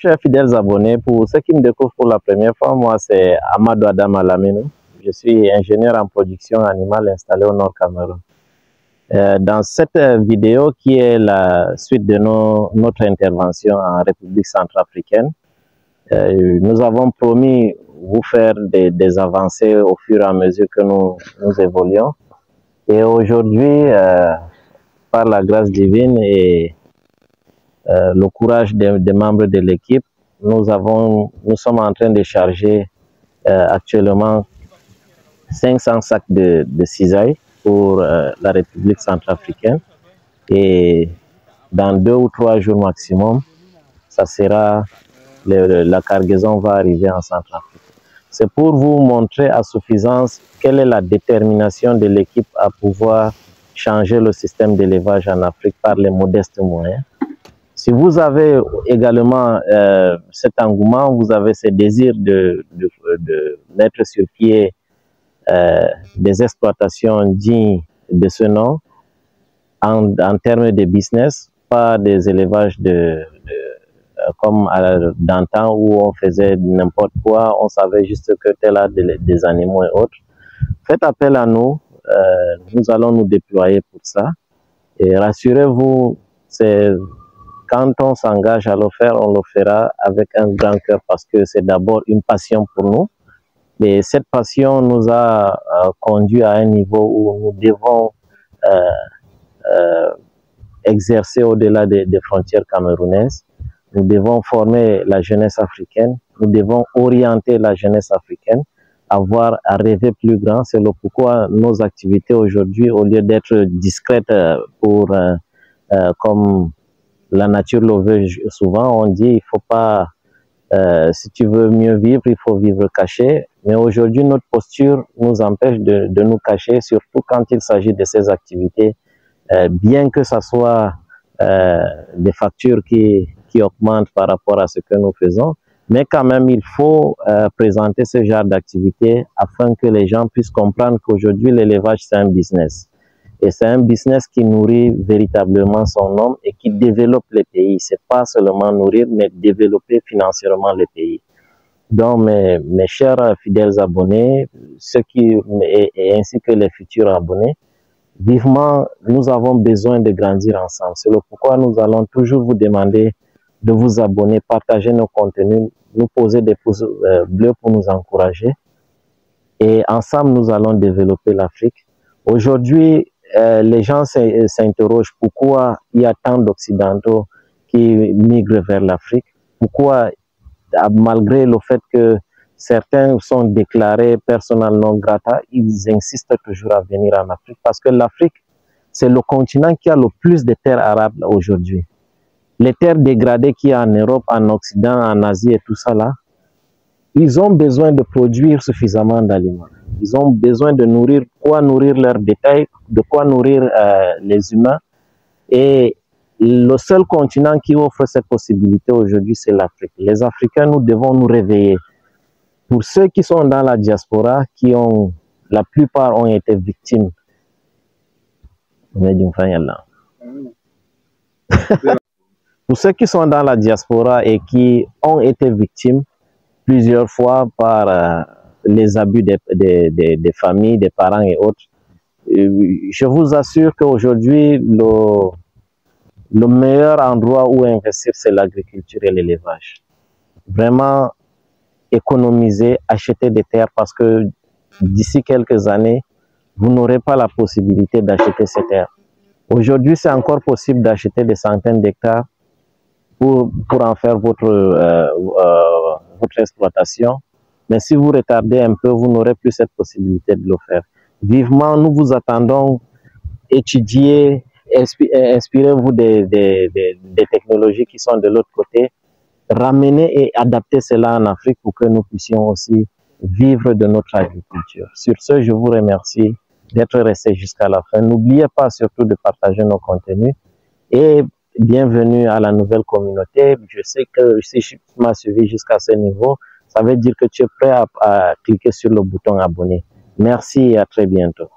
chers fidèles abonnés, pour ceux qui me découvrent pour la première fois, moi c'est Amadou Adam Alamino. Je suis ingénieur en production animale installé au Nord Cameroun. Dans cette vidéo qui est la suite de notre intervention en République centrafricaine, nous avons promis vous faire des avancées au fur et à mesure que nous évoluons. Et aujourd'hui, par la grâce divine et le courage des membres de l'équipe, nous sommes en train de charger actuellement 500 sacs de cisaille pour la République centrafricaine, et dans 2 ou 3 jours maximum, ça sera la cargaison va arriver en Centrafrique. C'est pour vous montrer à suffisance quelle est la détermination de l'équipe à pouvoir changer le système d'élevage en Afrique par les modestes moyens. Si vous avez également cet engouement, vous avez ce désir de mettre sur pied des exploitations dignes de ce nom, en termes de business, pas des élevages comme d'antan où on faisait n'importe quoi, on savait juste que tel a des animaux et autres. Faites appel à nous, nous allons nous déployer pour ça. Et rassurez-vous, quand on s'engage à le faire, on le fera avec un grand cœur parce que c'est d'abord une passion pour nous. Et cette passion nous a conduit à un niveau où nous devons exercer au-delà des frontières camerounaises. Nous devons former la jeunesse africaine, nous devons orienter la jeunesse africaine, à rêver plus grand. C'est pourquoi nos activités aujourd'hui, au lieu d'être discrètes comme la nature le veut souvent, on dit il faut pas, si tu veux mieux vivre, il faut vivre caché. Mais aujourd'hui, notre posture nous empêche de nous cacher, surtout quand il s'agit de ces activités, bien que ce soit des factures qui augmentent par rapport à ce que nous faisons. Mais quand même, il faut présenter ce genre d'activité afin que les gens puissent comprendre qu'aujourd'hui, l'élevage, c'est un business. Et c'est un business qui nourrit véritablement son homme et qui développe les pays. C'est pas seulement nourrir, mais développer financièrement les pays. Donc, mes chers fidèles abonnés, ainsi que les futurs abonnés, vivement, nous avons besoin de grandir ensemble. C'est pourquoi nous allons toujours vous demander de vous abonner, partager nos contenus, nous poser des pouces bleus pour nous encourager. Et ensemble, nous allons développer l'Afrique. Aujourd'hui, les gens s'interrogent pourquoi il y a tant d'Occidentaux qui migrent vers l'Afrique. Pourquoi, malgré le fait que certains sont déclarés persona non grata, ils insistent toujours à venir en Afrique. Parce que l'Afrique, c'est le continent qui a le plus de terres arables aujourd'hui. Les terres dégradées qu'il y a en Europe, en Occident, en Asie et tout ça là, ils ont besoin de produire suffisamment d'aliments. Ils ont besoin de nourrir leurs bétail, de quoi nourrir les humains. Et le seul continent qui offre cette possibilité aujourd'hui, c'est l'Afrique. Les Africains, nous devons nous réveiller. Pour ceux qui sont dans la diaspora, la plupart ont été victimes. Pour ceux qui sont dans la diaspora et qui ont été victimes plusieurs fois par les abus des familles, des parents et autres, je vous assure qu'aujourd'hui, le meilleur endroit où investir, c'est l'agriculture et l'élevage. Vraiment économiser, acheter des terres, parce que d'ici quelques années, vous n'aurez pas la possibilité d'acheter ces terres. Aujourd'hui, c'est encore possible d'acheter des centaines d'hectares pour en faire votre exploitation. Mais si vous retardez un peu, vous n'aurez plus cette possibilité de le faire. Vivement, nous vous attendons. Étudiez, inspirez-vous des technologies qui sont de l'autre côté. Ramenez et adaptez cela en Afrique pour que nous puissions aussi vivre de notre agriculture. Sur ce, je vous remercie d'être resté jusqu'à la fin. N'oubliez pas surtout de partager nos contenus et bienvenue à la nouvelle communauté. Je sais que si tu m'as suivi jusqu'à ce niveau, ça veut dire que tu es prêt à cliquer sur le bouton abonner. Merci et à très bientôt.